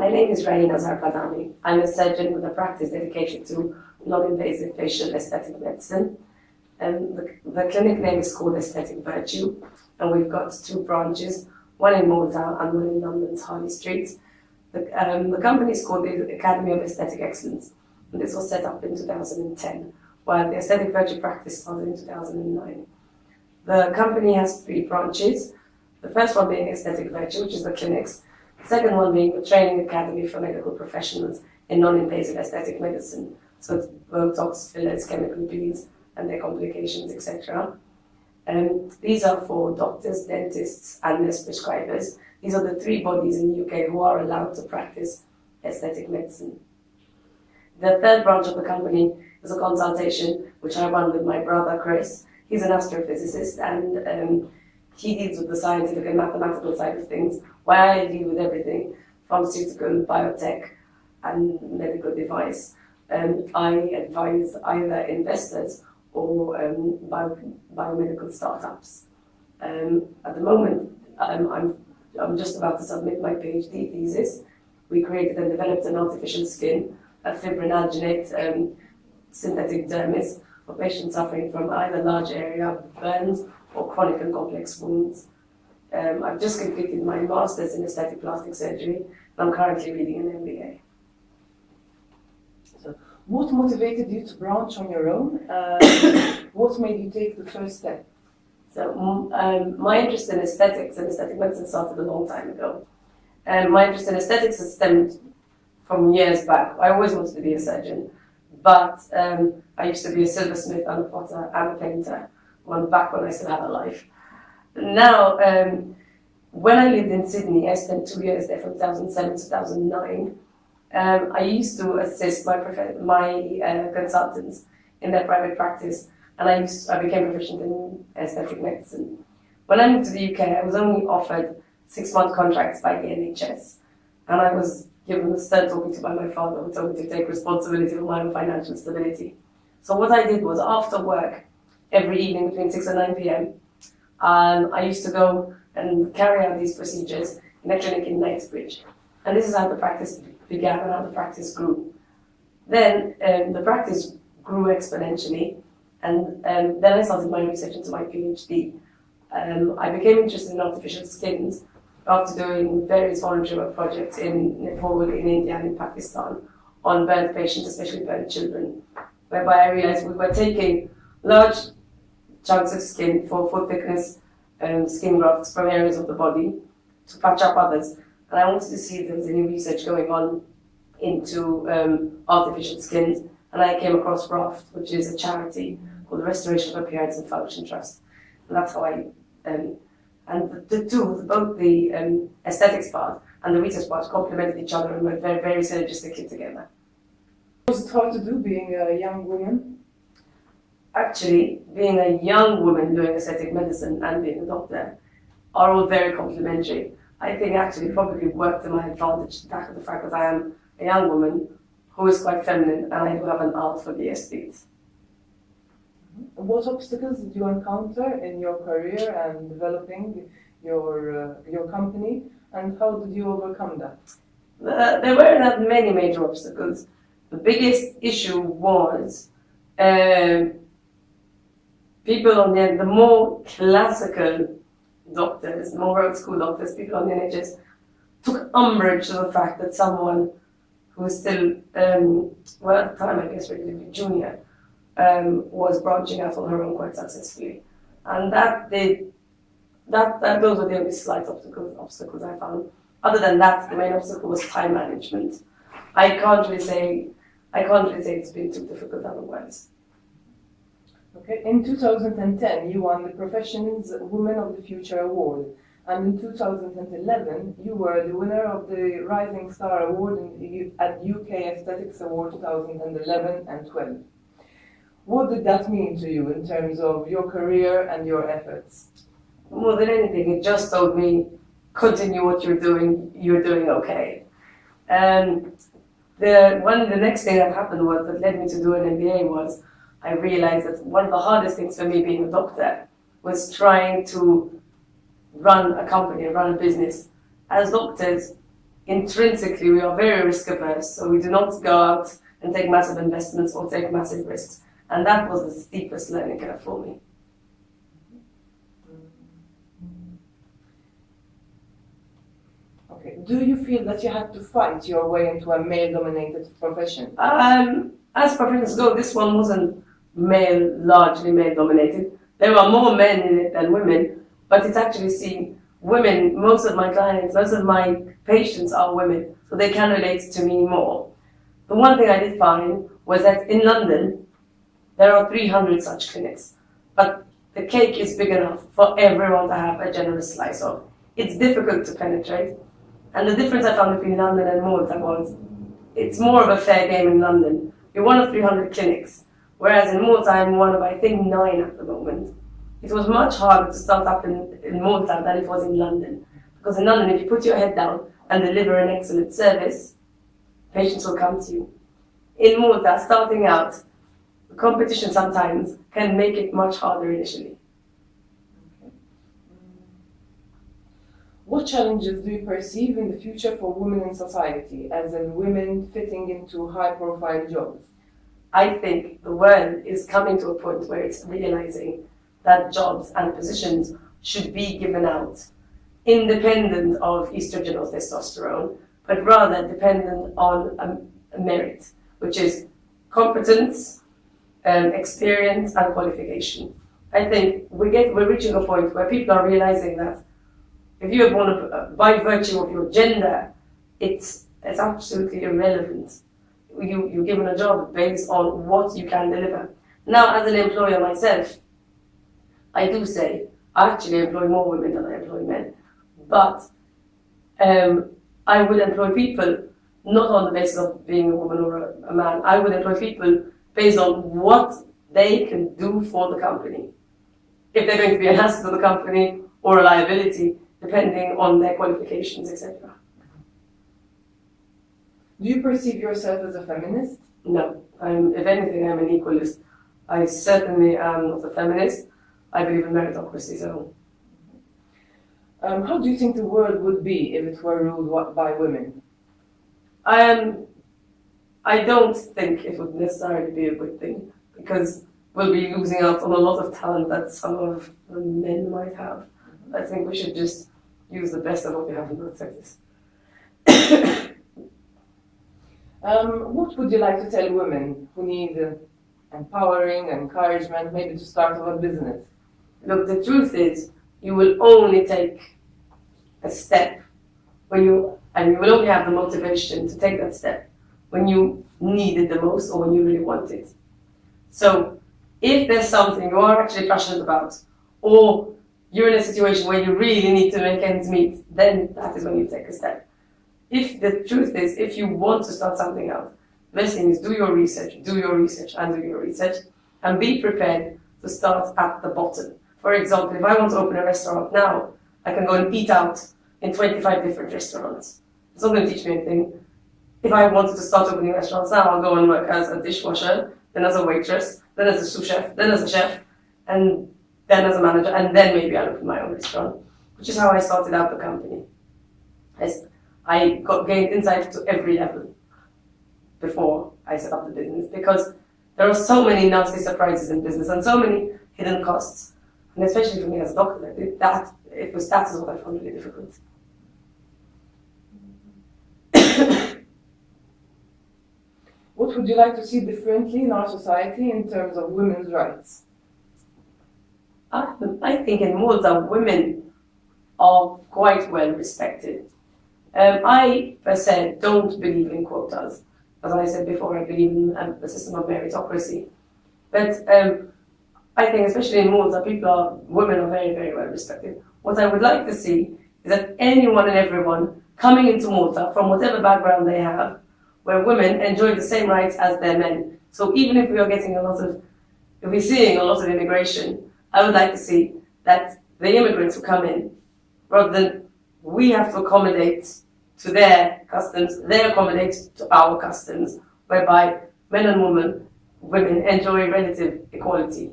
My name is Raina Zarb. Adami. I'm a surgeon with a practice dedicated to non-invasive facial aesthetic medicine. The clinic name is called Aesthetic Virtue, and we've got 2 branches, one in Malta and one in London's Harley Street. The company is called the Academy of Aesthetic Excellence, and this was set up in 2010, while the Aesthetic Virtue practice started in 2009. The company has 3 branches, the first one being Aesthetic Virtue, which is the clinics, the second one being the training academy for medical professionals in non-invasive aesthetic medicine, so it's Botox, fillers, chemical peels, and their complications, etc. These are for doctors, dentists, and nurse prescribers. These are the 3 bodies in the UK who are allowed to practice aesthetic medicine. The third branch of the company is a consultation, which I run with my brother Chris. He's an astrophysicist, and he deals with the scientific and mathematical side of things, while I deal with everything, pharmaceutical, biotech, and medical device. I advise either investors or biomedical startups. At the moment, I'm just about to submit my PhD thesis. We created and developed an artificial skin, a fibrinalginate synthetic dermis for patients suffering from either large area burns or chronic and complex wounds. I've just completed my master's in aesthetic plastic surgery, and I'm currently reading an MBA. So, what motivated you to branch on your own? What made you take the first step? So, my interest in aesthetics and aesthetic medicine started a long time ago. My interest in aesthetics has stemmed from years back. I always wanted to be a surgeon, but I used to be a silversmith and a potter and a painter, back when I still had a life. Now, when I lived in Sydney, I spent 2 years there from 2007 to 2009. I used to assist my consultants in their private practice, and I became proficient in aesthetic medicine. When I moved to the UK, I was only offered 6-month contracts by the NHS, and I was given a stern talking to by my father, who told me to take responsibility for my own financial stability. So what I did was, after work, every evening between 6 and 9 p.m., I used to go and carry out these procedures in a clinic in Knightsbridge. And this is how the practice began and how the practice grew. Then the practice grew exponentially, and then I started my research into my PhD. I became interested in artificial skins after doing various voluntary work projects in Nepal, in India, and in Pakistan on burnt patients, especially burnt children, whereby I realized we were taking large chunks of skin for foot thickness skin grafts from areas of the body to patch up others. And I wanted to see if there was any research going on into artificial skins, and I came across RAFT, which is a charity called the Restoration of Appearance and Function Trust. And that's how I, and the two, both the aesthetics part and the research part, complemented each other and worked very, very synergistically together. Was it hard to do being a young woman? Actually, being a young woman doing aesthetic medicine and being a doctor are all very complementary. I think actually probably worked to my advantage, the fact that I am a young woman who is quite feminine, and I do have an art for the aesthetes. What obstacles did you encounter in your career and developing your company, and how did you overcome that? There weren't that many major obstacles. The biggest issue was people on the more classical doctors, more old school doctors, people on the NHS, took umbrage to the fact that someone who was still, well at the time I guess relatively junior, was branching out on her own quite successfully. And those were the only slight obstacles I found. Other than that, the main obstacle was time management. I can't really say it's been too difficult otherwise. Okay. In 2010, you won the Profession's Women of the Future Award, and in 2011, you were the winner of the Rising Star Award at UK Aesthetics Award 2011 and 12. What did that mean to you in terms of your career and your efforts? More than anything, it just told me, continue what you're doing okay. The next thing that happened was that led me to do an MBA was I realized that one of the hardest things for me being a doctor was trying to run a company, run a business. As doctors, intrinsically we are very risk averse, so we do not go out and take massive investments or take massive risks. And that was the steepest learning curve for me. Okay. Do you feel that you had to fight your way into a male-dominated profession? As professions go, this one wasn't largely male-dominated. There are more men in it than women, but it's actually seen women. Most of my clients, most of my patients are women, so they can relate to me more. The one thing I did find was that in London, there are 300 such clinics, but the cake is big enough for everyone to have a generous slice of. It's difficult to penetrate, and the difference I found between London and Malta was it's more of a fair game in London. You're one of 300 clinics, whereas in Malta I'm one of, I think, 9 at the moment. It was much harder to start up in Malta than it was in London, because in London, if you put your head down and deliver an excellent service, patients will come to you. In Malta, starting out, the competition sometimes can make it much harder initially. Okay. What challenges do you perceive in the future for women in society, as in women fitting into high-profile jobs? I think the world is coming to a point where it's realizing that jobs and positions should be given out independent of estrogen or testosterone, but rather dependent on a merit, which is competence, experience, and qualification. I think we're reaching a point where people are realizing that if you are born by virtue of your gender, it's absolutely irrelevant. You're given a job based on what you can deliver. Now, as an employer myself, I do say I actually employ more women than I employ men, but I would employ people not on the basis of being a woman or a man. I would employ people based on what they can do for the company. If they're going to be an asset to the company or a liability, depending on their qualifications, etc. Do you perceive yourself as a feminist? No, if anything, I'm an equalist. I certainly am not a feminist. I believe in meritocracy, so. How do you think the world would be if it were ruled by women? I don't think it would necessarily be a good thing, because we'll be losing out on a lot of talent that some of the men might have. I think we should just use the best of what we have in both sexes. What would you like to tell women who need empowering, encouragement, maybe to start a business? Look, the truth is, you will only take a step and you will only have the motivation to take that step when you need it the most or when you really want it. So, if there's something you are actually passionate about, or you're in a situation where you really need to make ends meet, then that is when you take a step. If the truth is, if you want to start something out, the best thing is do your research, and be prepared to start at the bottom. For example, if I want to open a restaurant now, I can go and eat out in 25 different restaurants. It's not going to teach me anything. If I wanted to start opening restaurants now, I'll go and work as a dishwasher, then as a waitress, then as a sous chef, then as a chef, and then as a manager, and then maybe I'll open my own restaurant, which is how I started out the company. I gained insight to every level before I set up the business, because there are so many nasty surprises in business and so many hidden costs. And especially for me as a doctor, that is what I found really difficult. What would you like to see differently in our society in terms of women's rights? I think in Malta, women are quite well respected. I, per se, don't believe in quotas. As I said before, I believe in a system of meritocracy. But I think, especially in Malta, women are very, very well respected. What I would like to see is that anyone and everyone coming into Malta, from whatever background they have, where women enjoy the same rights as their men. So even if we're seeing a lot of immigration, I would like to see that the immigrants who come in, rather than we have to accommodate to their customs, they accommodate to our customs, whereby men and women enjoy relative equality.